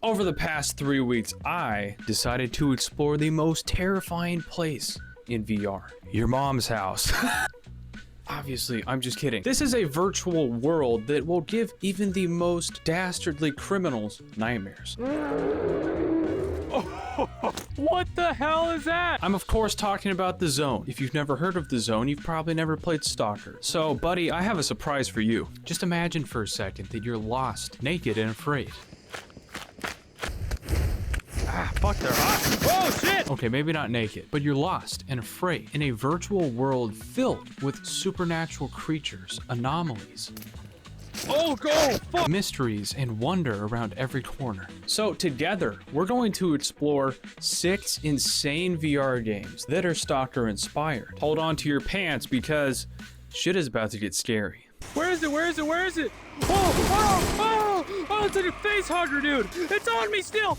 Over the past 3 weeks, I decided to explore the most terrifying place in VR. Your mom's house. Obviously, I'm just kidding. This is a virtual world that will give even the most dastardly criminals nightmares. What the hell is that? I'm of course talking about The Zone. If you've never heard of The Zone, you've probably never played Stalker. So, buddy, I have a surprise for you. Just imagine for a second that you're lost, naked, and afraid. Ah, fuck, they're hot. Oh, shit! Okay, maybe not naked, but you're lost and afraid in a virtual world filled with supernatural creatures, anomalies, mysteries, and wonder around every corner. So together, we're going to explore 6 insane VR games that are Stalker inspired. Hold on to your pants because shit is about to get scary. Where is it? Where is it? Where is it? Oh, it's like a face hugger, dude. It's on me still.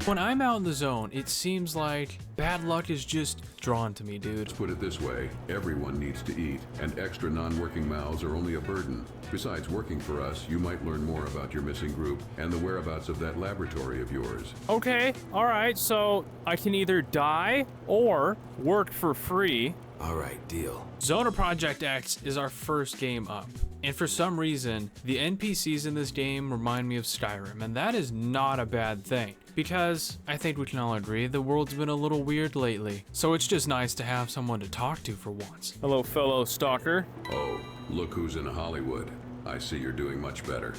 When I'm out in the zone, it seems like bad luck is just drawn to me, dude. Let's put it this way, everyone needs to eat, and extra non-working mouths are only a burden. Besides working for us, you might learn more about your missing group and the whereabouts of that laboratory of yours. Okay, alright, so I can either die or work for free. Alright, deal. Zona Project X is our first game up. And for some reason, the NPCs in this game remind me of Skyrim, and that is not a bad thing. Because I think we can all agree the world's been a little weird lately. So it's just nice to have someone to talk to for once. Hello, fellow Stalker. Oh, look who's in Hollywood. I see you're doing much better.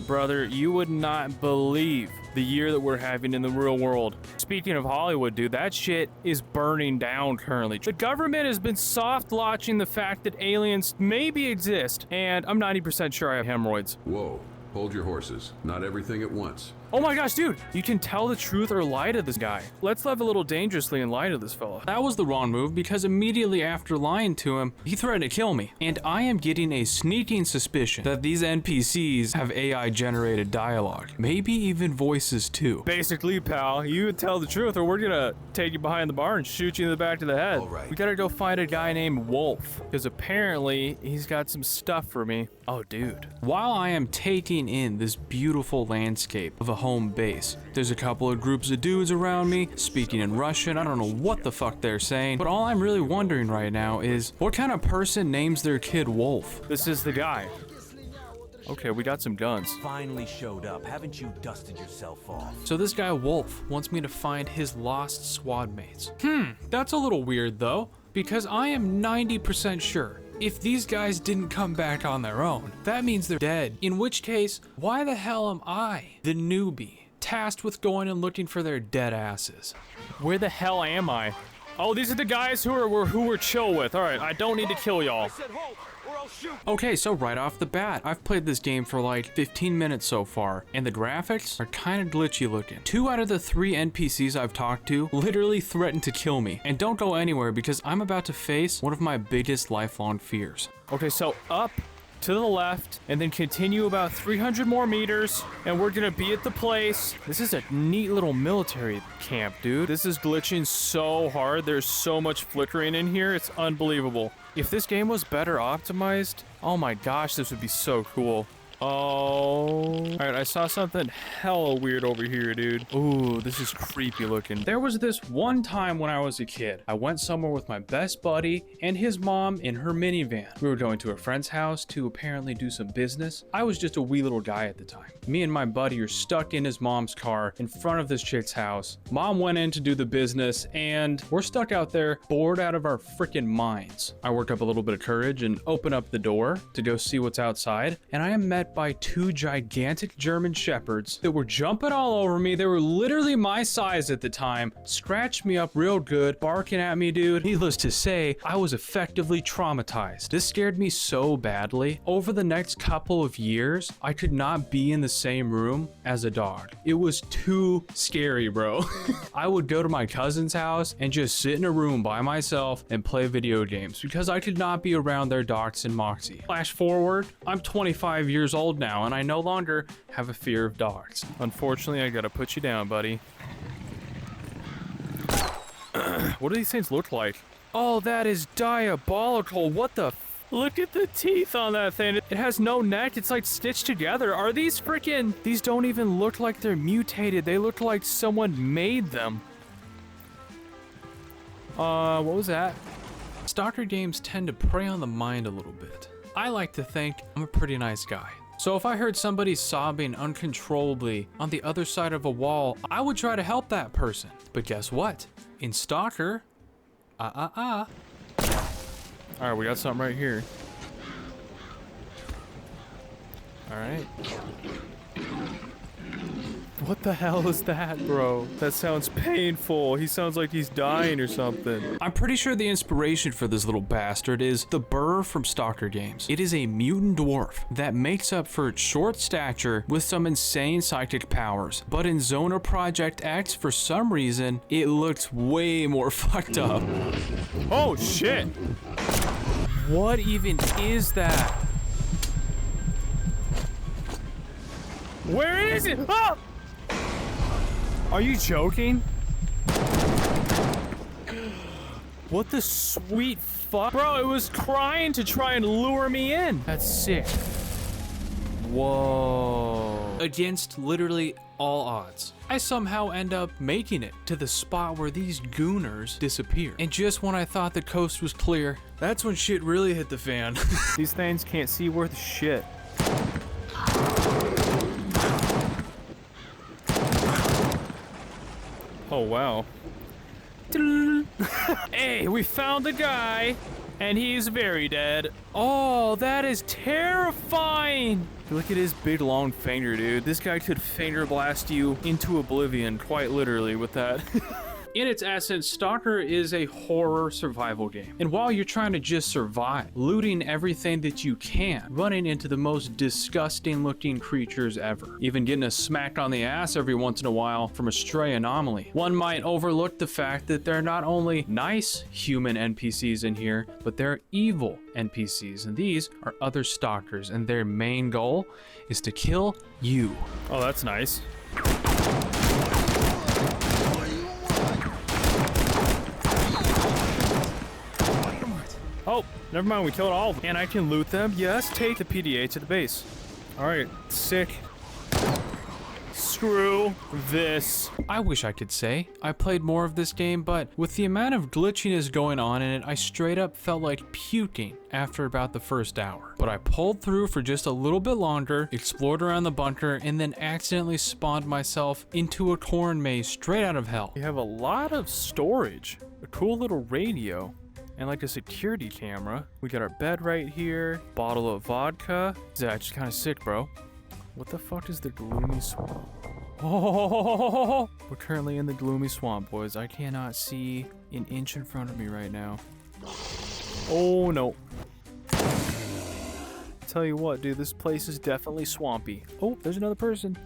Brother, you would not believe the year that we're having in the real world. Speaking of Hollywood, dude, that shit is burning down currently. The government has been soft-launching the fact that aliens maybe exist, and I'm 90% sure I have hemorrhoids. Whoa, hold your horses. Not everything at once. Oh my gosh, dude, you can tell the truth or lie to this guy. Let's live a little dangerously and lie to this fella. That was the wrong move because immediately after lying to him, he threatened to kill me. And I am getting a sneaking suspicion that these NPCs have AI generated dialogue, maybe even voices too. Basically, pal, you tell the truth or we're gonna take you behind the bar and shoot you in the back of the head. All right. We gotta go find a guy named Wolf because apparently he's got some stuff for me. Oh, dude. While I am taking in this beautiful landscape of a home base, there's a couple of groups of dudes around me speaking in Russian. I don't know what the fuck they're saying, but all I'm really wondering right now is what kind of person names their kid Wolf? This is the guy. Okay, we got some guns. Finally showed up. Haven't you dusted yourself off? So this guy Wolf wants me to find his lost squad mates. That's a little weird though, because I am 90% sure if these guys didn't come back on their own, that means they're dead. In which case, why the hell am I, the newbie, tasked with going and looking for their dead asses? Where the hell am I? Oh, these are the guys who we're chill with. All right, I don't need to kill y'all. Okay, so right off the bat, I've played this game for like 15 minutes so far, and the graphics are kind of glitchy looking. 2 out of the 3 NPCs I've talked to literally threatened to kill me. And don't go anywhere because I'm about to face one of my biggest lifelong fears. Okay, so up to the left, and then continue about 300 more meters, and we're gonna be at the place. This is a neat little military camp, dude. This is glitching so hard. There's so much flickering in here. It's unbelievable. If this game was better optimized, oh my gosh, this would be so cool. Oh. Alright, I saw something hella weird over here, dude. Ooh, this is creepy looking. There was this one time when I was a kid. I went somewhere with my best buddy and his mom in her minivan. We were going to a friend's house to apparently do some business. I was just a wee little guy at the time. Me and my buddy are stuck in his mom's car in front of this chick's house. Mom went in to do the business and we're stuck out there bored out of our freaking minds. I worked up a little bit of courage and opened up the door to go see what's outside, and I am met by 2 gigantic German shepherds that were jumping all over me. They were literally my size at the time, scratched me up real good, barking at me, dude. Needless to say, I was effectively traumatized. This scared me so badly. Over the next couple of years, I could not be in the same room as a dog. It was too scary, bro. I would go to my cousin's house and just sit in a room by myself and play video games because I could not be around their docs and moxie. Flash forward, I'm 25 years old now, and I no longer have a fear of dogs. Unfortunately, I gotta put you down, buddy. What do these things look like? Oh, that is diabolical. What the Look at the teeth on that thing. It has no neck. It's like stitched together. Are these freaking... These don't even look like they're mutated. They look like someone made them. What was that? Stalker games tend to prey on the mind a little bit. I like to think I'm a pretty nice guy. So if I heard somebody sobbing uncontrollably on the other side of a wall, I would try to help that person. But guess what? In Stalker, All right, we got something right here. All right. What the hell is that, bro? That sounds painful. He sounds like he's dying or something. I'm pretty sure the inspiration for this little bastard is the burr from Stalker games. It is a mutant dwarf that makes up for its short stature with some insane psychic powers. But in Zona Project X, for some reason, it looks way more fucked up. Oh, shit. What even is that? Where is it? Ah! Are you joking? What the sweet fuck? Bro, it was trying to try and lure me in. That's sick. Whoa. Against literally all odds, I somehow end up making it to the spot where these gooners disappear. And just when I thought the coast was clear, that's when shit really hit the fan. These things can't see worth shit. Oh, wow. Hey, we found the guy, and he's very dead. Oh, that is terrifying. Look at his big long finger, dude. This guy could finger blast you into oblivion, quite literally, with that. In its essence, Stalker is a horror survival game. And while you're trying to just survive, looting everything that you can, running into the most disgusting looking creatures ever, even getting a smack on the ass every once in a while from a stray anomaly, one might overlook the fact that there are not only nice human NPCs in here, but there are evil NPCs, and these are other stalkers, and their main goal is to kill you. Oh, that's nice. Oh, never mind, we killed all of them. And I can loot them? Yes, take the PDA to the base. All right, sick. Screw this. I wish I could say I played more of this game, but with the amount of glitchiness going on in it, I straight up felt like puking after about the first hour. But I pulled through for just a little bit longer, explored around the bunker, and then accidentally spawned myself into a corn maze straight out of hell. We have a lot of storage, a cool little radio, and like a security camera. We got our bed right here, bottle of vodka. It's actually kind of sick, bro. What the fuck is the gloomy swamp? Oh, we're currently in the gloomy swamp, boys. I cannot see an inch in front of me right now. Oh no. Tell you what, dude, this place is definitely swampy. Oh, there's another person.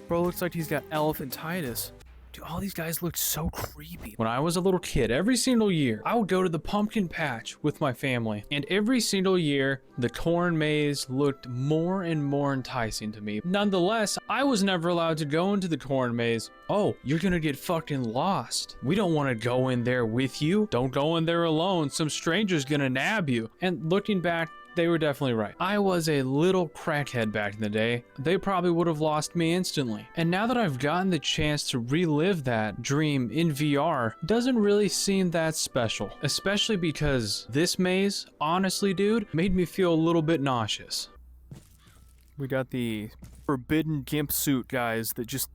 Bro, looks like he's got elephantitis. Dude, all these guys look so creepy. When I was a little kid, every single year, I would go to the pumpkin patch with my family. And every single year, the corn maze looked more and more enticing to me. Nonetheless, I was never allowed to go into the corn maze. Oh, you're gonna get fucking lost. We don't want to go in there with you. Don't go in there alone. Some stranger's gonna nab you. And looking back, they were definitely right. I was a little crackhead back in the day. They probably would have lost me instantly. And now that I've gotten the chance to relive that dream in VR, doesn't really seem that special. Especially because this maze, honestly, dude, made me feel a little bit nauseous. We got the forbidden gimp suit guys that just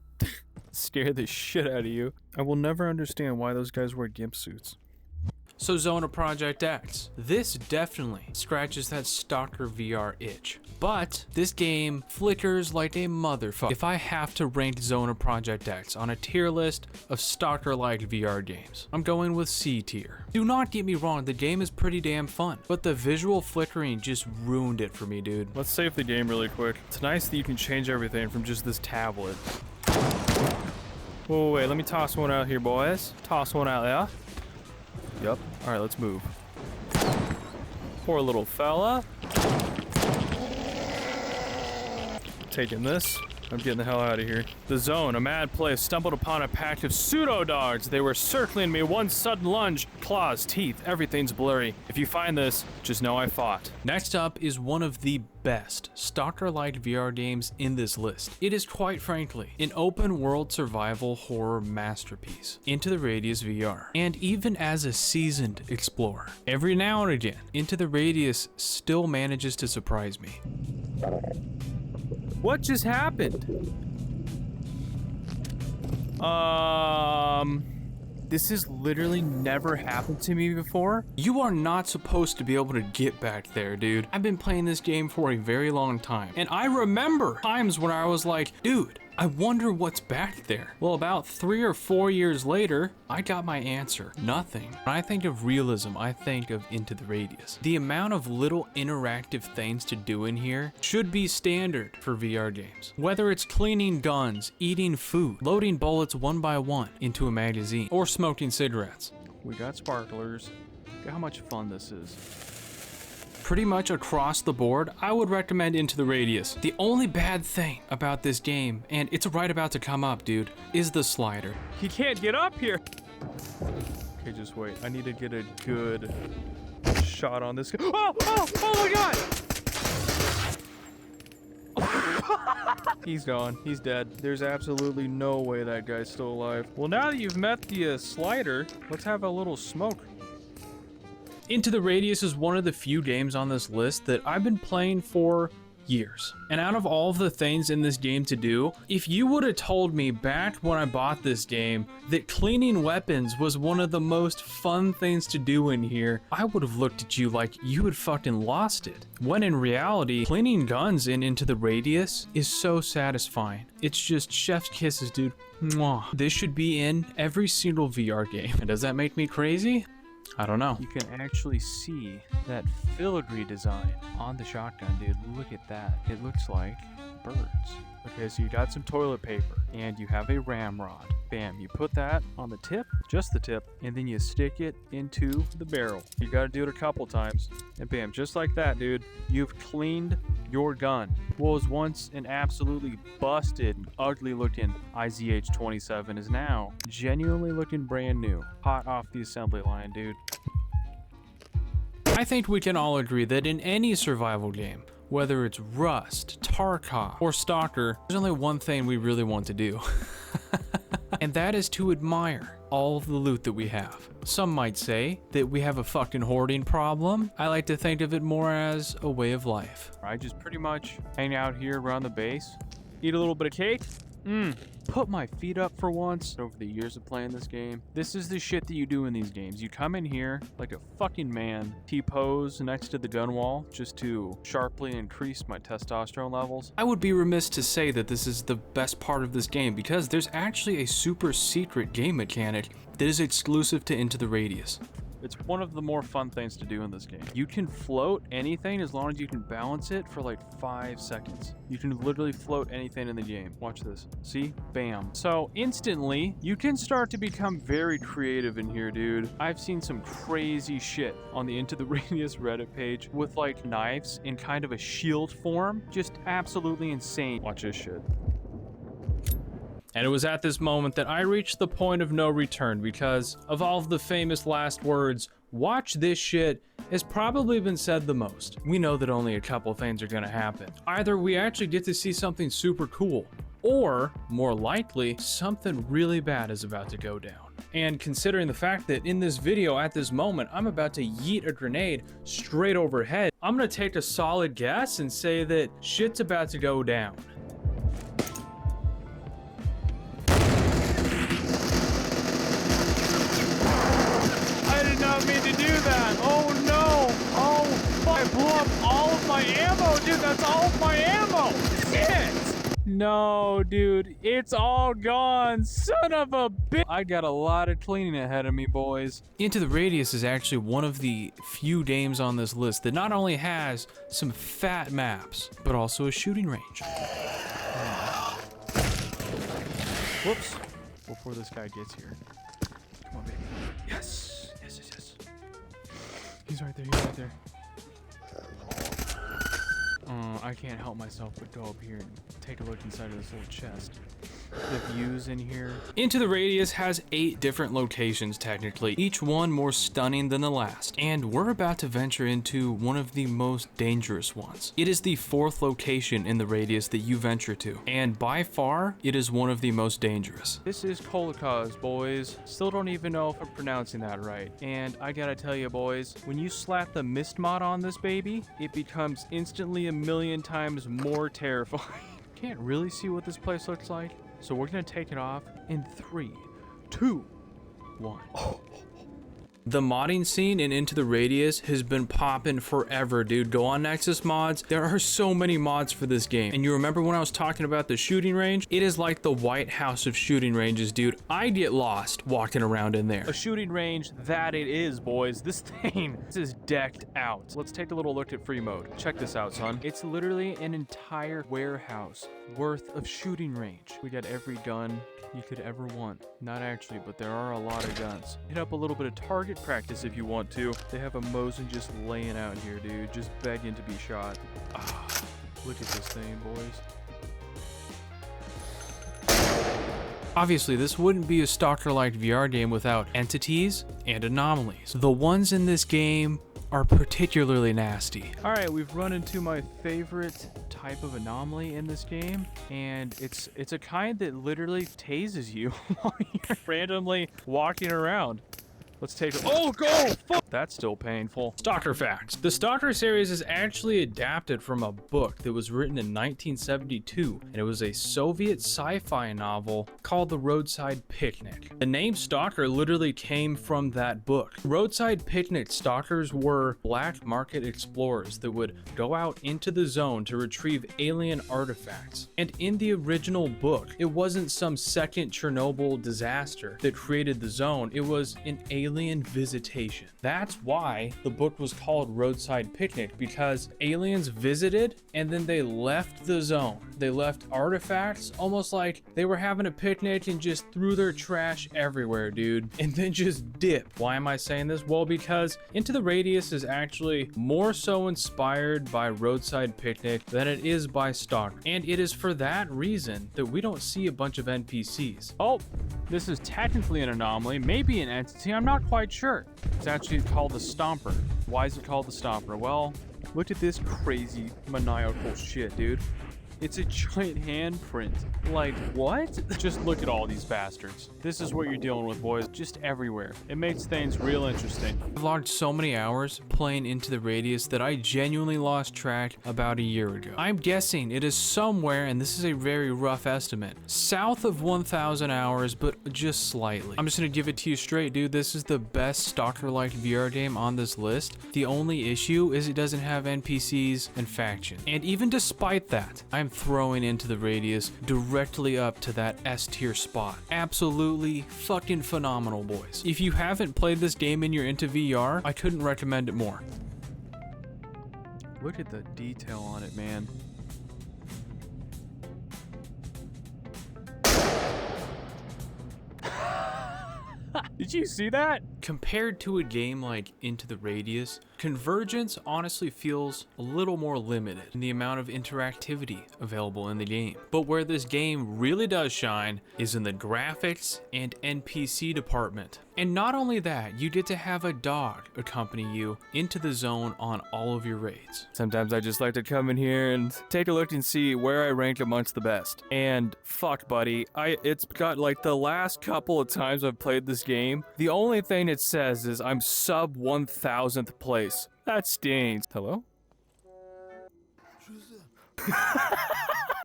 scare the shit out of you. I will never understand why those guys wear gimp suits. So Zona Project X. This definitely scratches that Stalker VR itch. But this game flickers like a motherfucker if I have to rank Zona Project X on a tier list of Stalker-like VR games. I'm going with C tier. Do not get me wrong, the game is pretty damn fun, but the visual flickering just ruined it for me, dude. Let's save the game really quick. It's nice that you can change everything from just this tablet. Whoa, wait, let me toss one out here, boys. Toss one out there. Yep. All right, let's move. Poor little fella. Taking this. I'm getting the hell out of here. The zone, a mad place, stumbled upon a pack of pseudo-dogs. They were circling me, one sudden lunge, claws, teeth, everything's blurry. If you find this, just know I fought. Next up is one of the best Stalker-like VR games in this list. It is quite frankly an open-world survival horror masterpiece, Into the Radius VR. And even as a seasoned explorer, every now and again, Into the Radius still manages to surprise me. What just happened? This has literally never happened to me before. You are not supposed to be able to get back there, dude. I've been playing this game for a very long time, and I remember times when I was like, dude, I wonder what's back there. Well, about 3 or 4 years later, I got my answer. Nothing. When I think of realism, I think of Into the Radius. The amount of little interactive things to do in here should be standard for VR games. Whether it's cleaning guns, eating food, loading bullets one by one into a magazine, or smoking cigarettes. We got sparklers. Look at how much fun this is. Pretty much across the board, I would recommend Into the Radius. The only bad thing about this game, and it's right about to come up, dude, is the slider. He can't get up here. Okay, just wait. I need to get a good shot on this guy. Oh my god! He's gone. He's dead. There's absolutely no way that guy's still alive. Well, now that you've met the slider, let's have a little smoke. Into the Radius is one of the few games on this list that I've been playing for years. And out of all of the things in this game to do, if you would have told me back when I bought this game that cleaning weapons was one of the most fun things to do in here, I would have looked at you like you had fucking lost it. When in reality, cleaning guns in Into the Radius is so satisfying. It's just chef's kisses, dude. Mwah. This should be in every single VR game. And does that make me crazy? I don't know. You can actually see that filigree design on the shotgun, dude. Look at that. It looks like birds. Okay, so you got some toilet paper and you have a ramrod. Bam, you put that on the tip, just the tip, and then you stick it into the barrel. You gotta do it a couple times, and bam, just like that, dude, you've cleaned your gun. What was once an absolutely busted, ugly looking IZH-27 is now genuinely looking brand new. Hot off the assembly line, dude. I think we can all agree that in any survival game, whether it's Rust, Tarkov, or Stalker, there's only one thing we really want to do. And that is to admire all of the loot that we have. Some might say that we have a fucking hoarding problem. I like to think of it more as a way of life. I just pretty much hang out here around the base, eat a little bit of cake, put my feet up for once. Over the years of playing this game, this is the shit that you do in these games. You come in here like a fucking man, T-pose next to the gun wall just to sharply increase my testosterone levels. I would be remiss to say that this is the best part of this game because there's actually a super secret game mechanic that is exclusive to Into the Radius. It's one of the more fun things to do in this game. You can float anything as long as you can balance it for like 5 seconds. You can literally float anything in the game. Watch this. See? Bam. So instantly, you can start to become very creative in here, dude. I've seen some crazy shit on the Into the Radius Reddit page with like knives in kind of a shield form. Just absolutely insane. Watch this shit. And it was at this moment that I reached the point of no return because of all of the famous last words, watch this shit, has probably been said the most. We know that only a couple things are gonna happen. Either we actually get to see something super cool, or more likely, something really bad is about to go down. And considering the fact that in this video at this moment, I'm about to yeet a grenade straight overhead, I'm gonna take a solid guess and say that shit's about to go down. Mean to do that. Oh no. Oh, fuck. I blew up all of my ammo, dude. That's all of my ammo. Shit. No, dude. It's all gone. Son of a bitch. I got a lot of cleaning ahead of me, boys. Into the Radius is actually one of the few games on this list that not only has some fat maps, but also a shooting range. Whoops. Before this guy gets here. Come on, baby. Yes. He's right there, he's right there. I I can't help myself but go up here and take a look inside of this little chest. The views in here. Into the Radius has 8 different locations technically, each one more stunning than the last. And we're about to venture into one of the most dangerous ones. It is the 4th location in the Radius that you venture to, and by far, it is one of the most dangerous. This is Kolokaz, boys. Still don't even know if I'm pronouncing that right. And I gotta tell you, boys, when you slap the mist mod on this baby, it becomes instantly a million times more terrifying. Can't really see what this place looks like, so we're gonna take it off in 3, 2, 1. The modding scene in Into the Radius has been popping forever, dude. Go on Nexus Mods. There are so many mods for this game. And you remember when I was talking about the shooting range? It is like the White House of shooting ranges, dude. I get lost walking around in there. A shooting range that it is, boys. This is decked out. Let's take a little look at free mode. Check this out, son. It's literally an entire warehouse worth of shooting range. We got every gun you could ever want. Not actually, but there are a lot of guns. Hit up a little bit of target practice if you want to. They have a Mosin just laying out here, dude, just begging to be shot. Look at this thing, boys. Obviously, this wouldn't be a Stalker-like VR game without entities and anomalies. The ones in this game are particularly nasty. All right, we've run into my favorite type of anomaly in this game, and it's a kind that literally tases you while you're randomly walking around. Let's take it. Oh, go! Fuck! That's still painful. Stalker Facts. The Stalker series is actually adapted from a book that was written in 1972, and it was a Soviet sci-fi novel called The Roadside Picnic. The name Stalker literally came from that book. Roadside Picnic stalkers were black market explorers that would go out into the zone to retrieve alien artifacts. And in the original book, it wasn't some second Chernobyl disaster that created the zone. It was an alien visitation. That's why the book was called Roadside Picnic, because aliens visited and then they left the zone. They left artifacts, almost like they were having a picnic and just threw their trash everywhere, dude, and then just dipped. Why am I saying this? Well, because Into the Radius is actually more so inspired by Roadside Picnic than it is by Stalker. And it is for that reason that we don't see a bunch of NPCs. Oh, this is technically an anomaly, maybe an entity, I'm not quite sure. It's actually called the Stomper. Why is it called the Stomper? Well, look at this crazy maniacal shit, dude. It's a giant handprint. Like, what? Just look at all these bastards. This is what you're dealing with, boys. Just everywhere. It makes things real interesting. I've logged so many hours playing Into the Radius that I genuinely lost track about a year ago. I'm guessing it is somewhere, and this is a very rough estimate, south of 1,000 hours, but just slightly. I'm just gonna give it to you straight, dude. This is the best Stalker-like VR game on this list. The only issue is it doesn't have NPCs and factions. And even despite that, I'm throwing Into the Radius directly up to that S-tier spot. Absolutely fucking phenomenal, boys. If you haven't played this game and you're into VR, I couldn't recommend it more. Look at the detail on it, man. Did you see that? Compared to a game like Into the Radius, Convergence honestly feels a little more limited in the amount of interactivity available in the game. But where this game really does shine is in the graphics and NPC department. And not only that, you get to have a dog accompany you into the zone on all of your raids. Sometimes I just like to come in here and take a look and see where I rank amongst the best. And fuck, buddy, it's got like the last couple of times I've played this game, the only thing it says is I'm sub 1000th place. That stings. Hello?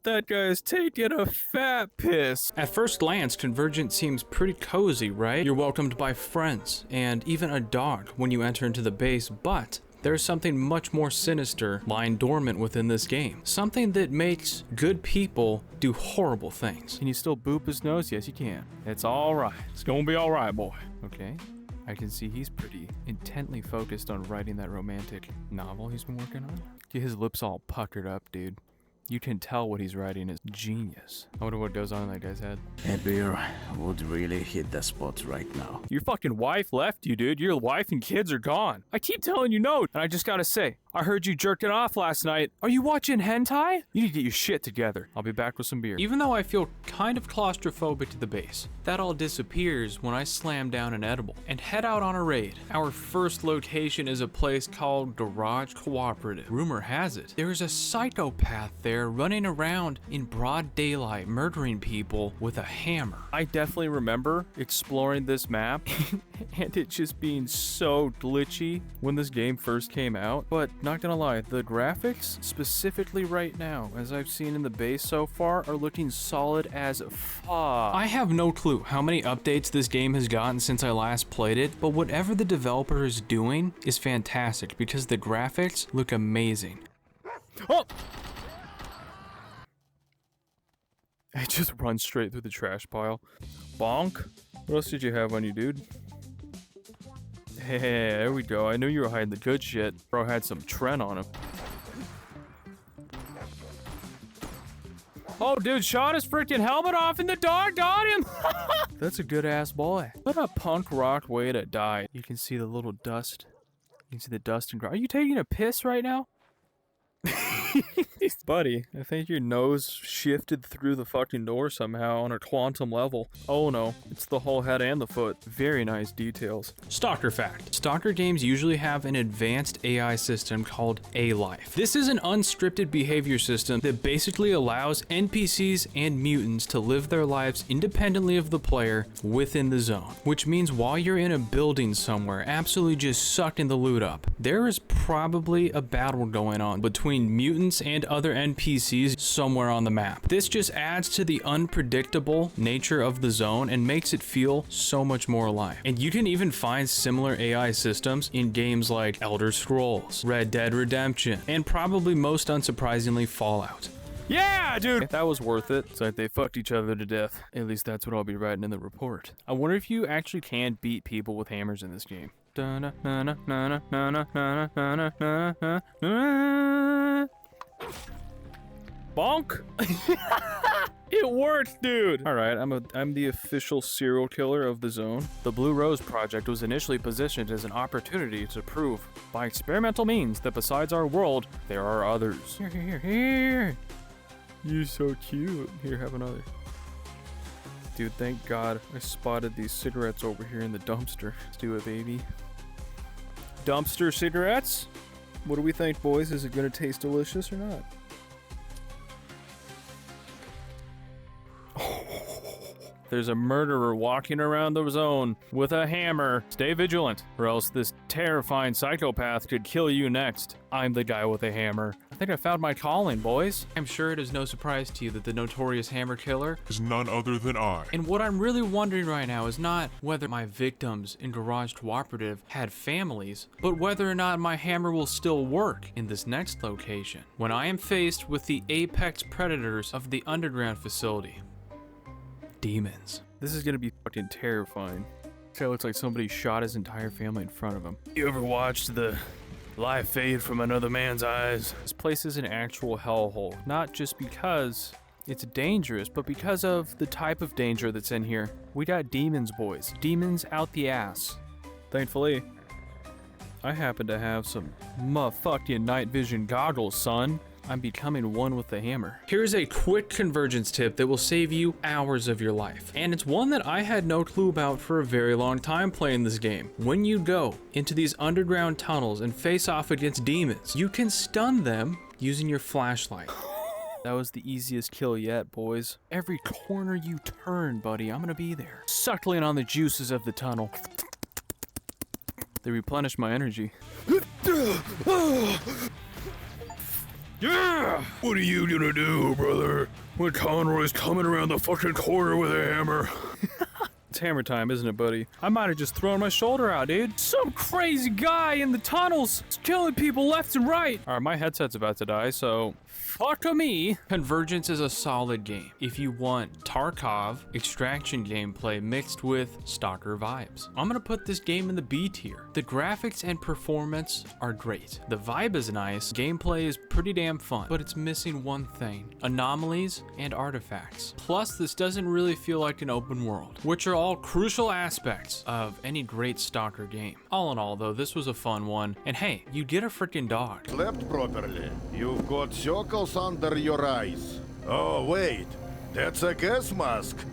That guy's taking a fat piss. At first glance, Convergence seems pretty cozy, right? You're welcomed by friends and even a dog when you enter into the base, but there's something much more sinister lying dormant within this game. Something that makes good people do horrible things. Can you still boop his nose? Yes, you can. It's all right. It's gonna be all right, boy. Okay. I can see he's pretty intently focused on writing that romantic novel he's been working on. Get his lips all puckered up, dude. You can tell what he's writing is genius. I wonder what goes on in that guy's head. A beer would really hit the spot right now. Your fucking wife left you, dude. Your wife and kids are gone. I keep telling you no, and I just gotta say, I heard you jerking off last night. Are you watching hentai? You need to get your shit together. I'll be back with some beer. Even though I feel kind of claustrophobic to the base, that all disappears when I slam down an edible and head out on a raid. Our first location is a place called Garage Cooperative. Rumor has it, there is a psychopath there running around in broad daylight murdering people with a hammer. I definitely remember exploring this map and it just being so glitchy when this game first came out, but not gonna lie, the graphics, specifically right now, as I've seen in the base so far, are looking solid as fuck. I have no clue how many updates this game has gotten since I last played it, but whatever the developer is doing is fantastic because the graphics look amazing. Oh! I just run straight through the trash pile. Bonk. What else did you have on you, dude? Hey, there we go. I knew you were hiding the good shit. Bro had some Trent on him. Oh, dude shot his freaking helmet off in the dark. Got him. That's a good ass boy. What a punk rock way to die. You can see the little dust. You can see the dust and Are you taking a piss right now? Buddy, I think your nose shifted through the fucking door somehow on a quantum level. Oh no, it's the whole head and the foot. Very nice details. Stalker fact. Stalker games usually have an advanced AI system called A-Life. This is an unscripted behavior system that basically allows NPCs and mutants to live their lives independently of the player within the zone. Which means while you're in a building somewhere, absolutely just sucking the loot up, there is probably a battle going on between mutants and other NPCs somewhere on the map. This just adds to the unpredictable nature of the zone and makes it feel so much more alive. And you can even find similar AI systems in games like Elder Scrolls, Red Dead Redemption, and probably most unsurprisingly Fallout. Yeah, dude! That was worth it. It's like they fucked each other to death. At least that's what I'll be writing in the report. I wonder if you actually can beat people with hammers in this game. Bonk! It worked, dude! Alright, I'm the official serial killer of the zone. The Blue Rose Project was initially positioned as an opportunity to prove, by experimental means, that besides our world, there are others. Here. You're so cute. Here, have another. Dude, thank God I spotted these cigarettes over here in the dumpster. Let's do it, baby. Dumpster cigarettes? What do we think, boys? Is it gonna taste delicious or not? There's a murderer walking around the zone with a hammer. Stay vigilant, or else this terrifying psychopath could kill you next. I'm the guy with a hammer. I think I found my calling, boys. I'm sure it is no surprise to you that the notorious hammer killer is none other than I. And what I'm really wondering right now is not whether my victims in Garage Cooperative had families, but whether or not my hammer will still work in this next location, when I am faced with the apex predators of the underground facility. Demons. This is gonna be fucking terrifying. It looks like somebody shot his entire family in front of him. You ever watched the life fade from another man's eyes? This place is an actual hellhole, not just because it's dangerous, but because of the type of danger that's in here. We got demons, boys. Demons out the ass. Thankfully, I happen to have some motherfucking night vision goggles, son. I'm becoming one with the hammer. Here's a quick convergence tip that will save you hours of your life. And it's one that I had no clue about for a very long time playing this game. When you go into these underground tunnels and face off against demons, you can stun them using your flashlight. That was the easiest kill yet, boys. Every corner you turn, buddy, I'm gonna be there. Suckling on the juices of the tunnel. They replenish my energy. Yeah! What are you gonna do, brother? When Conroy's coming around the fucking corner with a hammer. It's hammer time, isn't it, buddy? I might have just thrown my shoulder out, dude. Some crazy guy in the tunnels is killing people left and right. All right, my headset's about to die, so fuck me. Convergence is a solid game if you want Tarkov extraction gameplay mixed with Stalker vibes. I'm gonna put this game in the B tier. The graphics and performance are great. The vibe is nice. Gameplay is pretty damn fun, but it's missing one thing: anomalies and artifacts. Plus, this doesn't really feel like an open world, which are all all crucial aspects of any great Stalker game. All in all though, this was a fun one, and hey, you get a freaking dog. Slept properly. You've got circles under your eyes. Oh, wait. That's a gas mask.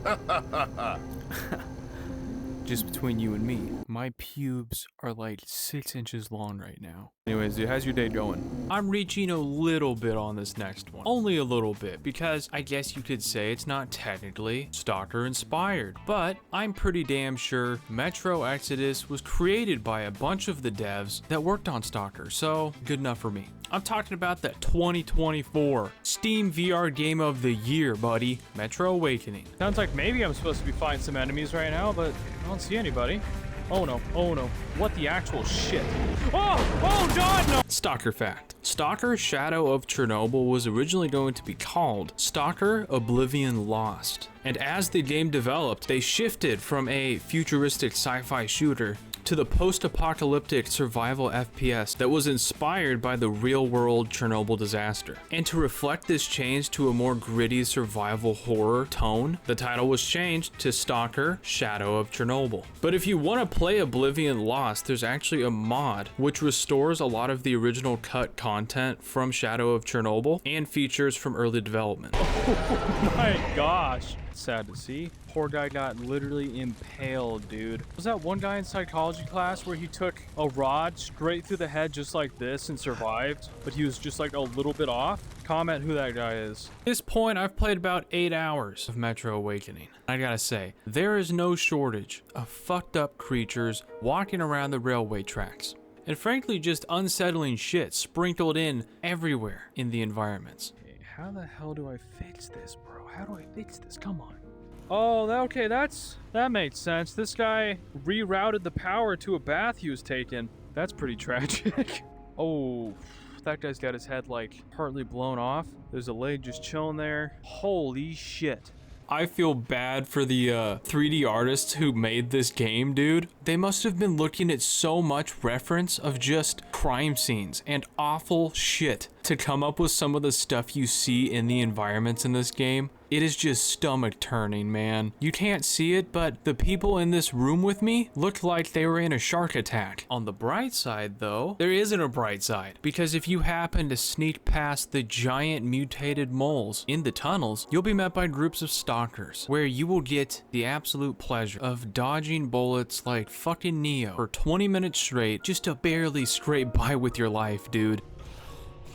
Just between you and me, my pubes are like 6 inches long right now. Anyways, dude, how's your day going? I'm reaching a little bit on this next one. Only a little bit, because I guess you could say it's not technically Stalker inspired, but I'm pretty damn sure Metro Exodus was created by a bunch of the devs that worked on Stalker, so good enough for me. I'm talking about that 2024 Steam VR Game of the Year, buddy. Metro Awakening. Sounds like maybe I'm supposed to be fighting some enemies right now, but I don't see anybody. Oh no, oh no. What the actual shit? Oh god, no! Stalker fact. Stalker Shadow of Chernobyl was originally going to be called Stalker Oblivion Lost. And as the game developed, they shifted from a futuristic sci-fi shooter to the post-apocalyptic survival FPS that was inspired by the real-world Chernobyl disaster. And to reflect this change to a more gritty survival horror tone, the title was changed to Stalker Shadow of Chernobyl. But if you want to play Oblivion Lost, there's actually a mod which restores a lot of the original cut content from Shadow of Chernobyl and features from early development. Oh my gosh. Sad to see. Poor guy got literally impaled, dude. Was that one guy in psychology class where he took a rod straight through the head just like this and survived, but he was just like a little bit off? Comment who that guy is. At this point, I've played about 8 hours of Metro Awakening. I gotta say, there is no shortage of fucked up creatures walking around the railway tracks. And frankly, just unsettling shit sprinkled in everywhere in the environments. Okay, how the hell do I fix this, bro? How do I fix this? Come on. Oh, okay, that makes sense. This guy rerouted the power to a bath he was taking. That's pretty tragic. Oh, that guy's got his head like partly blown off. There's a leg just chilling there. Holy shit. I feel bad for the 3D artists who made this game, dude. They must have been looking at so much reference of just crime scenes and awful shit to come up with some of the stuff you see in the environments in this game. It is just stomach turning, man. You can't see it, but the people in this room with me looked like they were in a shark attack. On the bright side, though, there isn't a bright side, because if you happen to sneak past the giant mutated moles in the tunnels, you'll be met by groups of stalkers, where you will get the absolute pleasure of dodging bullets like fucking Neo for 20 minutes straight just to barely scrape by with your life, dude.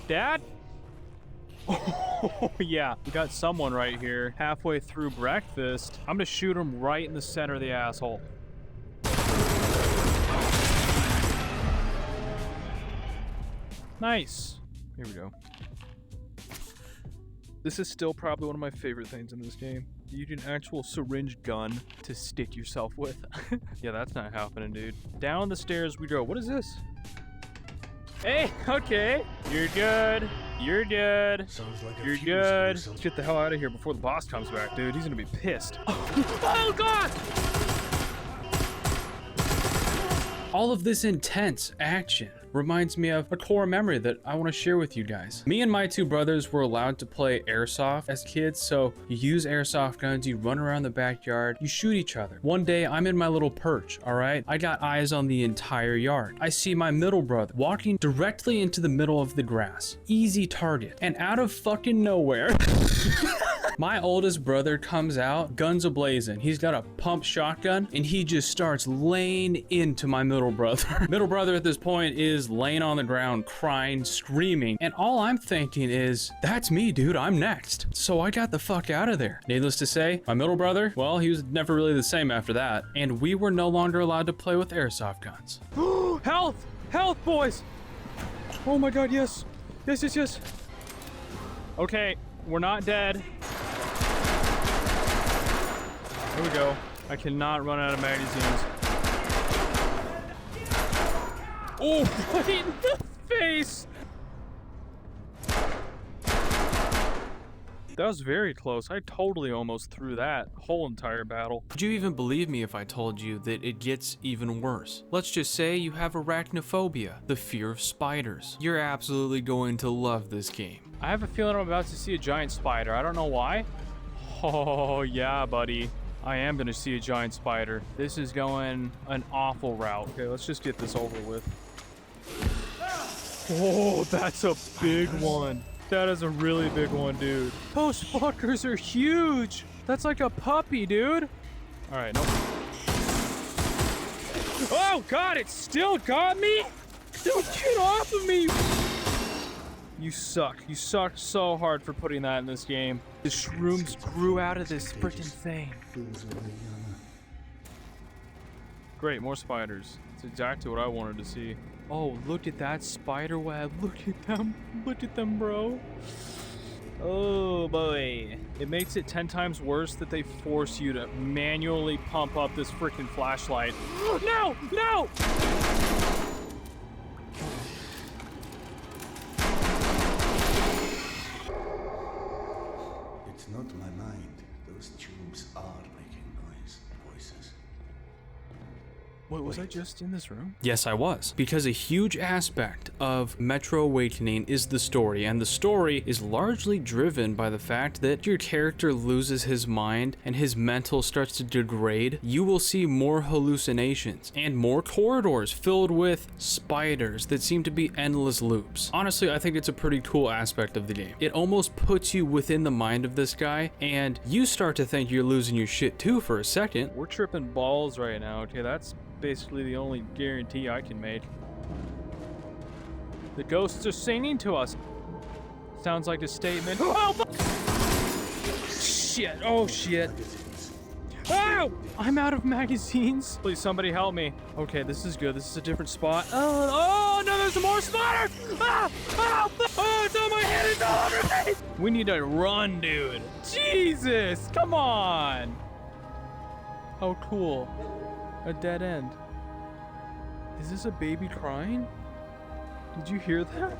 Dad? Oh, yeah. We got someone right here halfway through breakfast. I'm gonna shoot him right in the center of the asshole. Nice. Here we go. This is still probably one of my favorite things in this game. You need an actual syringe gun to stick yourself with. Yeah, that's not happening, dude. Down the stairs we go. What is this? Hey, okay. You're good. You're good. You're good. Let's get the hell out of here before the boss comes back, dude. He's gonna be pissed. Oh, God! All of this intense action reminds me of a core memory that I want to share with you guys. Me and my 2 brothers were allowed to play airsoft as kids, so you use airsoft guns, you run around the backyard, you shoot each other. One day, I'm in my little perch, all right? I got eyes on the entire yard. I see my middle brother walking directly into the middle of the grass. Easy target. And out of fucking nowhere, my oldest brother comes out, guns a-blazing. He's got a pump shotgun, and he just starts laying into my middle brother. Middle brother at this point is laying on the ground, crying, screaming, and all I'm thinking is, that's me, dude, I'm next. So I got the fuck out of there. Needless to say, my middle brother, well, he was never really the same after that, and we were no longer allowed to play with airsoft guns. Health! Health, boys! Oh my God, yes. Yes, yes, yes. Okay, we're not dead. Here we go. I cannot run out of magazines. Oh, right in the face! That was very close. I totally almost threw that whole entire battle. Would you even believe me if I told you that it gets even worse? Let's just say you have arachnophobia, the fear of spiders. You're absolutely going to love this game. I have a feeling I'm about to see a giant spider. I don't know why. Oh, yeah, buddy. I am gonna see a giant spider. This is going an awful route. Okay, let's just get this over with. Oh, that's a big one. That is a really big one, dude. Those fuckers are huge. That's like a puppy, dude. All right, nope. Oh, God, it still got me? Dude, get off of me. You suck. You sucked so hard for putting that in this game. The shrooms grew out of this freaking thing. Great, more spiders. It's exactly what I wanted to see. Oh, look at that spider web. Look at them. Look at them, bro. Oh, boy. It makes it 10 times worse that they force you to manually pump up this freaking flashlight. No! No! It's not my mind. Those tubes are making voices. Wait, was I just in this room? Yes, I was. Because a huge aspect of Metro Awakening is the story, and the story is largely driven by the fact that your character loses his mind and his mental starts to degrade. You will see more hallucinations and more corridors filled with spiders that seem to be endless loops. Honestly, I think it's a pretty cool aspect of the game. It almost puts you within the mind of this guy, and you start to think you're losing your shit too for a second. We're tripping balls right now. Okay, that's basically the only guarantee I can make. The ghosts are singing to us. Sounds like a statement. Oh, shit. Oh, shit. Oh! I'm out of magazines. Please, somebody help me. Okay, this is good. This is a different spot. Oh, no, there's more spiders! Ah! Oh, it's on my head. It's all over me! We need to run, dude. Jesus! Come on! Oh, cool. A dead end. Is this a baby crying? Did you hear that?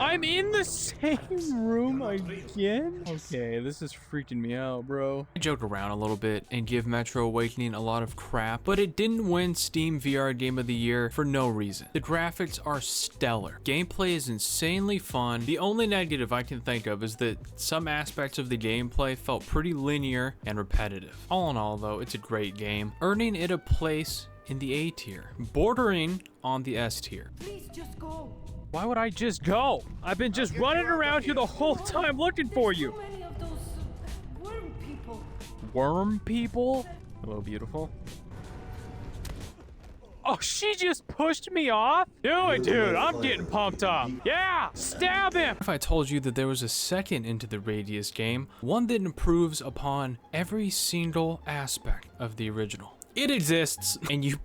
I'm in the same room again? Okay, this is freaking me out, bro. I joke around a little bit and give Metro Awakening a lot of crap, but it didn't win Steam VR Game of the Year for no reason. The graphics are stellar. Gameplay is insanely fun. The only negative I can think of is that some aspects of the gameplay felt pretty linear and repetitive. All in all, though, it's a great game, earning it a place in the A tier, bordering on the S tier. Please just go. Why would I just go? I've been just running around here the whole time looking for you. So many of those worm people. Worm people? Hello, beautiful. Oh, she just pushed me off? Do it, dude. I'm getting pumped up. Yeah, stab him. If I told you that there was a second Into the Radius game, one that improves upon every single aspect of the original. It exists, and you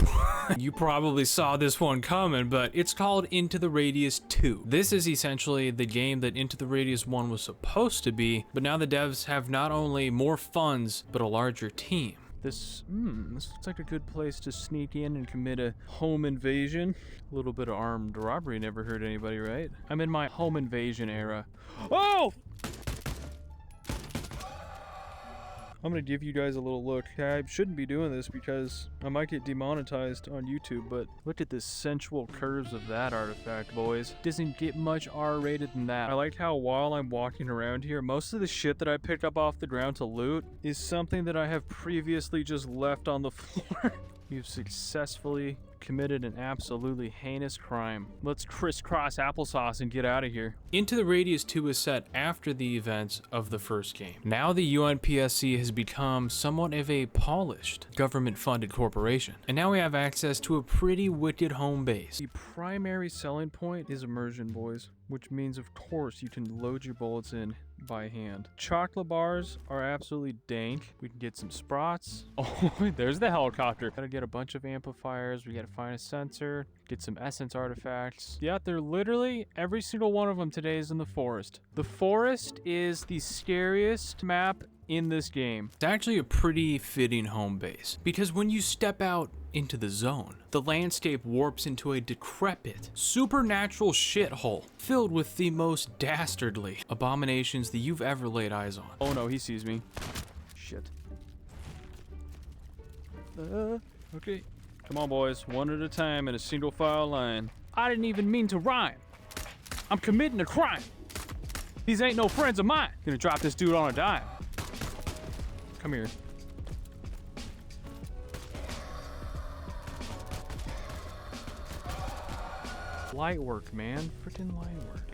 probably saw this one coming, but it's called Into the Radius 2. This is essentially the game that Into the Radius 1 was supposed to be, but now the devs have not only more funds, but a larger team. This looks like a good place to sneak in and commit a home invasion. A little bit of armed robbery never hurt anybody, right? I'm in my home invasion era. Oh! I'm gonna give you guys a little look. I shouldn't be doing this because I might get demonetized on YouTube, but look at the sensual curves of that artifact, boys. Doesn't get much R-rated than that. I like how while I'm walking around here, most of the shit that I picked up off the ground to loot is something that I have previously just left on the floor. You've successfully committed an absolutely heinous crime. Let's crisscross applesauce and get out of here. Into the Radius 2 is set after the events of the first game. Now the UNPSC has become somewhat of a polished, government-funded corporation, and now we have access to a pretty wicked home base. The primary selling point is immersion, boys, which means of course you can load your bullets in by hand. Chocolate bars are absolutely dank. We can get some sprots. Oh, there's the helicopter. Gotta get a bunch of amplifiers. We gotta find a sensor, get some essence artifacts. Yeah, they're literally every single one of them today is in the forest. The forest is the scariest map in this game. It's actually a pretty fitting home base because when you step out into the zone, the landscape warps into a decrepit, supernatural shithole filled with the most dastardly abominations that you've ever laid eyes on. Oh no, he sees me. Shit. Okay. Come on, boys. One at a time in a single file line. I didn't even mean to rhyme. I'm committing a crime. These ain't no friends of mine. Gonna drop this dude on a dime. Come here. Light work, man. Freaking light work.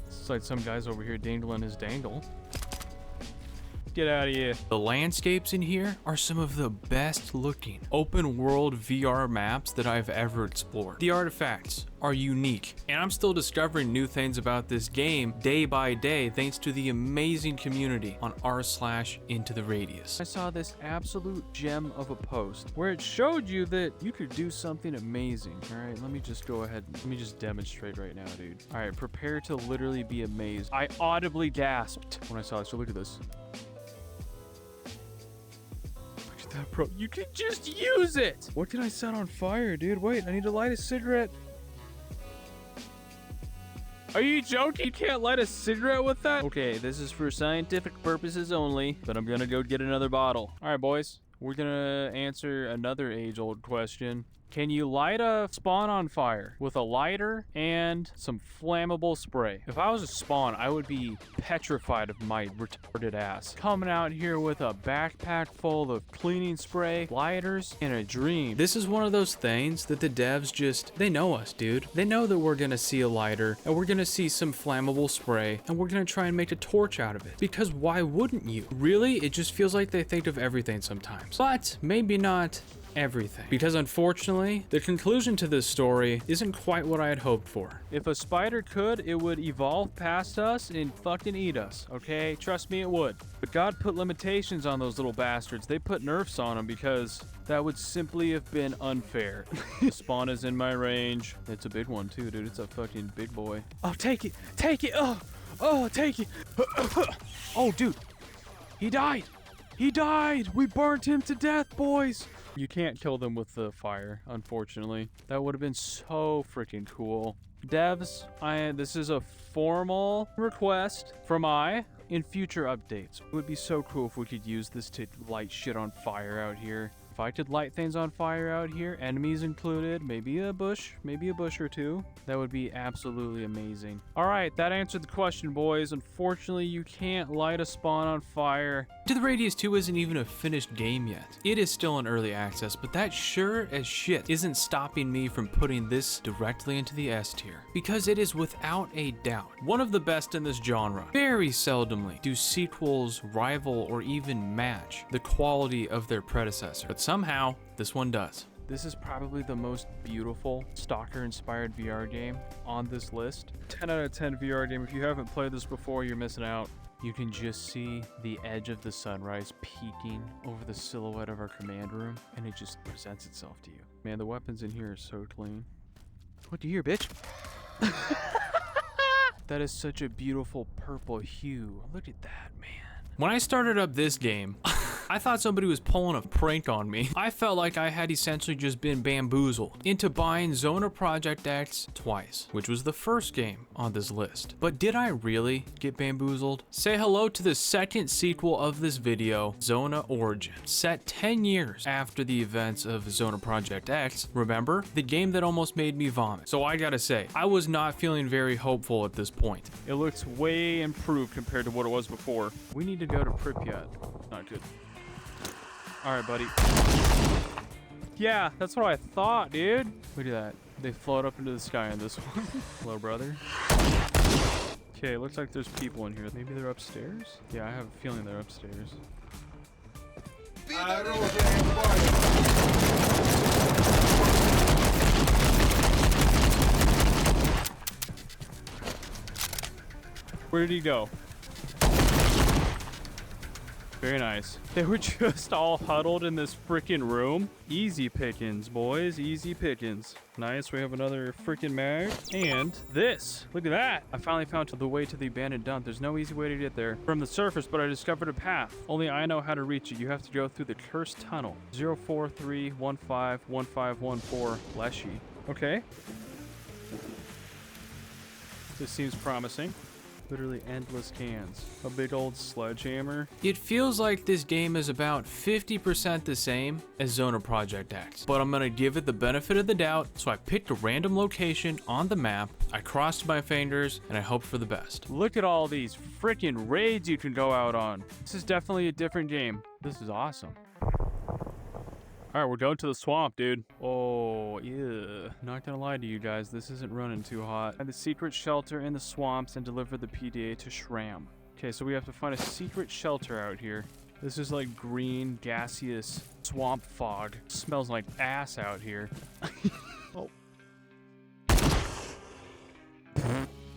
It's like some guy's over here dangling his dangle. Get out of here. The landscapes in here are some of the best looking open world VR maps that I've ever explored. The artifacts are unique, and I'm still discovering new things about this game day by day thanks to the amazing community on r/IntoTheRadius. I saw this absolute gem of a post where it showed you that you could do something amazing. All right, let me just go ahead. Let me just demonstrate right now, dude. All right, prepare to literally be amazed. I audibly gasped when I saw this. So look at this. That, bro, you can just use it. What can I set on fire, dude? Wait, I need to light a cigarette. Are you joking? You can't light a cigarette with that? Okay, this is for scientific purposes only, but I'm gonna go get another bottle. All right, boys, we're gonna answer another age-old question. Can you light a spawn on fire with a lighter and some flammable spray? If I was a spawn, I would be petrified of my retarded ass. Coming out here with a backpack full of cleaning spray, lighters, and a dream. This is one of those things that the devs they know us, dude. They know that we're gonna see a lighter, and we're gonna see some flammable spray, and we're gonna try and make a torch out of it. Because why wouldn't you? Really, it just feels like they think of everything sometimes. But maybe not everything. Because unfortunately, the conclusion to this story isn't quite what I had hoped for. If a spider could, it would evolve past us and fucking eat us, okay? Trust me, it would. But God put limitations on those little bastards. They put nerfs on them because that would simply have been unfair. Spawn is in my range. It's a big one too, dude. It's a fucking big boy. Oh, take it! Take it! Oh, take it! Oh, dude. He died! He died! We burnt him to death, boys! You can't kill them with the fire, unfortunately. That would have been so freaking cool. Devs, this is a formal request from in future updates. It would be so cool if we could use this to light shit on fire out here. If I could light things on fire out here, enemies included, maybe a bush or two, that would be absolutely amazing. All right, that answered the question, boys. Unfortunately, you can't light a spawn on fire. To the Radius 2 isn't even a finished game yet. It is still in early access, but that sure as shit isn't stopping me from putting this directly into the S tier. Because it is without a doubt one of the best in this genre. Very seldomly do sequels rival or even match the quality of their predecessor. But somehow, this one does. This is probably the most beautiful Stalker-inspired VR game on this list. 10 out of 10 VR game. If you haven't played this before, you're missing out. You can just see the edge of the sunrise peeking over the silhouette of our command room, and it just presents itself to you. Man, the weapons in here are so clean. What do you hear, bitch? That is such a beautiful purple hue. Look at that, man. When I started up this game, I thought somebody was pulling a prank on me. I felt like I had essentially just been bamboozled into buying Zona Project X twice, which was the first game on this list. But did I really get bamboozled? Say hello to the second sequel of this video, Zona Origin, set 10 years after the events of Zona Project X. Remember? The game that almost made me vomit. So I gotta say, I was not feeling very hopeful at this point. It looks way improved compared to what it was before. We need to go to Pripyat. Not good. All right, buddy. Yeah, that's what I thought, dude. Look at that. They float up into the sky on this one. Hello, brother. Okay, looks like there's people in here. Maybe they're upstairs? Yeah, I have a feeling they're upstairs. Where did he go? Very nice. They were just all huddled in this freaking room. Easy pickings, boys. Easy pickings. Nice. We have another freaking mag. And this. Look at that. I finally found the way to the abandoned dump. There's no easy way to get there from the surface, but I discovered a path. Only I know how to reach it. You have to go through the cursed tunnel. 043151514 Leshy. Okay. This seems promising. Literally endless cans. A big old sledgehammer. It feels like this game is about 50% the same as Zona Project X, but I'm gonna give it the benefit of the doubt, so I picked a random location on the map. I crossed my fingers and I hoped for the best. Look at all these freaking raids you can go out on. This is definitely a different game. This is awesome. All right, we're going to the swamp, dude. Oh, yeah. Not gonna lie to you guys, this isn't running too hot. Find the secret shelter in the swamps and deliver the PDA to Shram. Okay, so we have to find a secret shelter out here. This is like green, gaseous swamp fog. Smells like ass out here. Oh.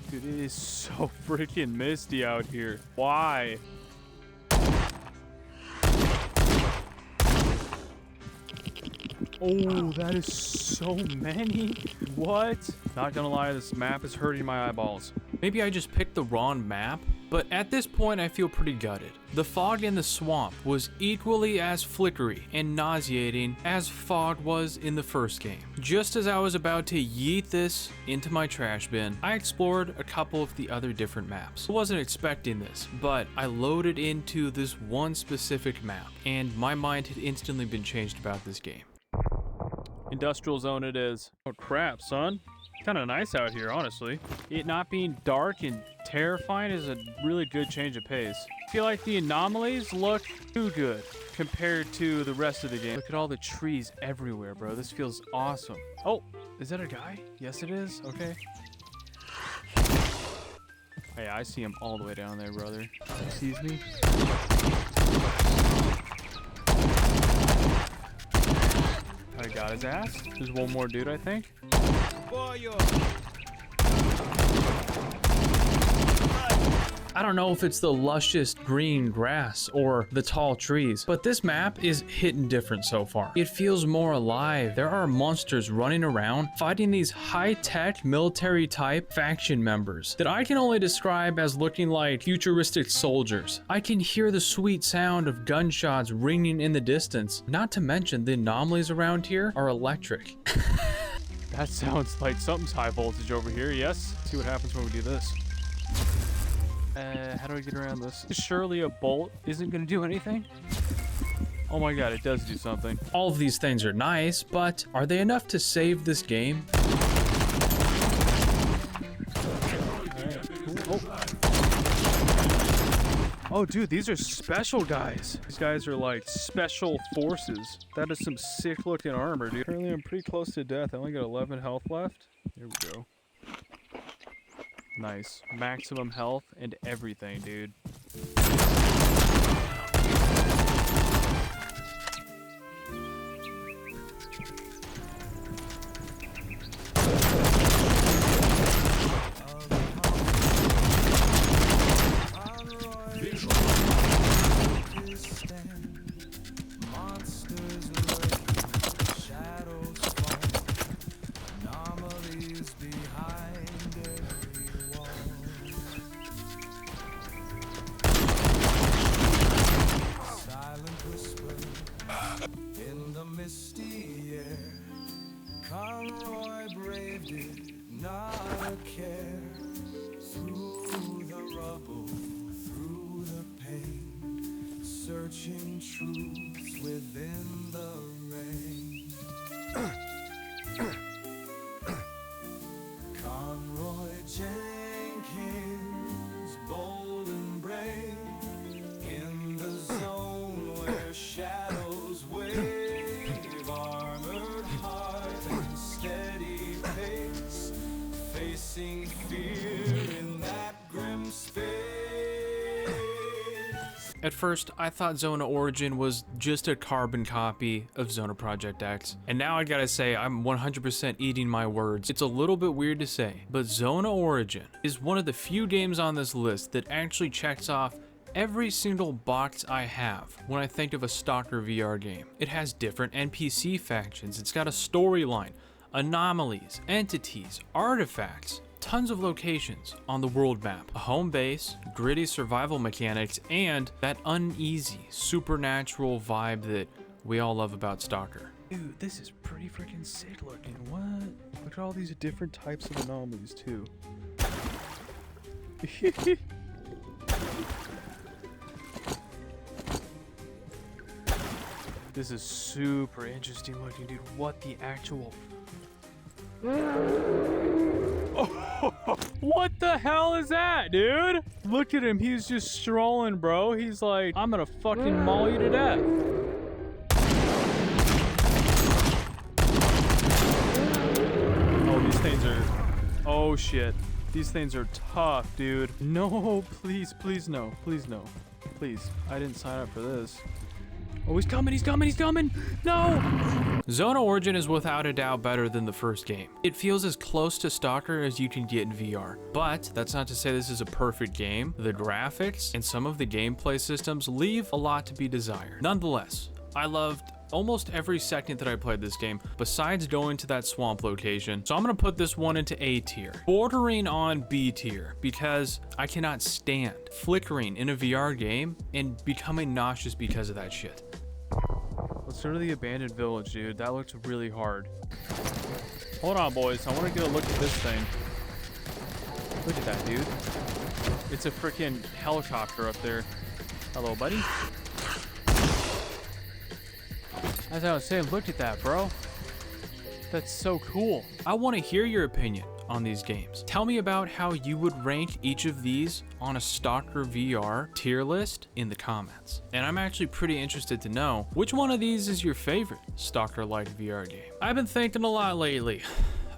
Dude, it is so freaking misty out here. Why? Oh, that is so many. What? Not gonna lie, this map is hurting my eyeballs. Maybe I just picked the wrong map, but at this point I feel pretty gutted. The fog in the swamp was equally as flickery and nauseating as fog was in the first game. Just as I was about to yeet this into my trash bin, I explored a couple of the other different maps. I wasn't expecting this, but I loaded into this one specific map, and my mind had instantly been changed about this game. Industrial zone it is. Oh crap, son. Kind of nice out here, honestly. It not being dark and terrifying is a really good change of pace. I feel like the anomalies look too good compared to the rest of the game. Look at all the trees everywhere, bro. This feels awesome. Oh, is that a guy? Yes, it is. Okay. Hey, I see him all the way down there, brother. He sees me. I got his ass. There's one more dude, I think. I don't know if it's the luscious green grass or the tall trees, but this map is hitting different so far. It feels more alive. There are monsters running around fighting these high-tech military type faction members that I can only describe as looking like futuristic soldiers. I can hear the sweet sound of gunshots ringing in the distance. Not to mention the anomalies around here are electric. That sounds like something's high voltage over here. Yes. Let's see what happens when we do this. How do I get around this? Surely a bolt isn't going to do anything? Oh my god, it does do something. All of these things are nice, but are they enough to save this game? Oh, dude, these are special guys. These guys are like special forces. That is some sick looking armor, dude. Currently, I'm pretty close to death. I only got 11 health left. There we go. Nice. Maximum health and everything, dude. In the misty air, Conroy braved it, not a care. Through the rubble, through the pain, searching truths within the rain. Conroy Jenkins, bold and brave, in the zone where shadows wave, armored heart and steady pace, facing fear in that grim space. At first, I thought Zona Origin was just a carbon copy of Zona Project X, and now I gotta say I'm 100% eating my words. It's a little bit weird to say, but Zona Origin is one of the few games on this list that actually checks off every single box I have when I think of a Stalker VR game. It has different NPC factions, it's got a storyline, anomalies, entities, artifacts, tons of locations on the world map, a home base, gritty survival mechanics, and that uneasy, supernatural vibe that we all love about Stalker. Dude, this is pretty freaking sick looking. What? Look at all these different types of anomalies, too. This is super interesting looking, dude. What the actual... Oh, What the hell is that, dude? Look at him. He's just strolling, bro. He's like, I'm gonna fucking maul you to death. Oh, these things are... Oh, shit. These things are tough, dude. No, please, please, no. Please, no. Please. I didn't sign up for this. Oh, he's coming, he's coming, he's coming! No! Zone of Origin is without a doubt better than the first game. It feels as close to Stalker as you can get in VR. But that's not to say this is a perfect game. The graphics and some of the gameplay systems leave a lot to be desired. Nonetheless, I loved almost every second that I played this game, besides going to that swamp location. So I'm gonna put this one into A tier, bordering on B tier, because I cannot stand flickering in a VR game and becoming nauseous because of that shit. Let's go to the abandoned village, dude. That looks really hard. Hold on, boys. I want to get a look at this thing. Look at that, dude. It's a freaking helicopter up there. Hello, buddy. As I was saying, look at that, bro. That's so cool. I want to hear your opinion on these games. Tell me about how you would rank each of these on a Stalker VR tier list in the comments. And I'm actually pretty interested to know which one of these is your favorite Stalker-like VR game. I've been thinking a lot lately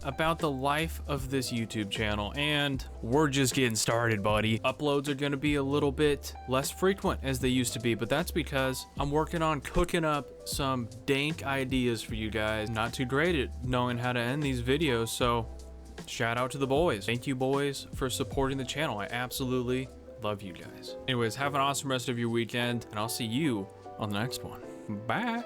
about the life of this YouTube channel, and we're just getting started, buddy. Uploads are gonna be a little bit less frequent as they used to be, but that's because I'm working on cooking up some dank ideas for you guys. Not too great at knowing how to end these videos, so shout out to the boys. Thank you, boys, for supporting the channel. I absolutely love you guys. Anyways, have an awesome rest of your weekend, and I'll see you on the next one. Bye.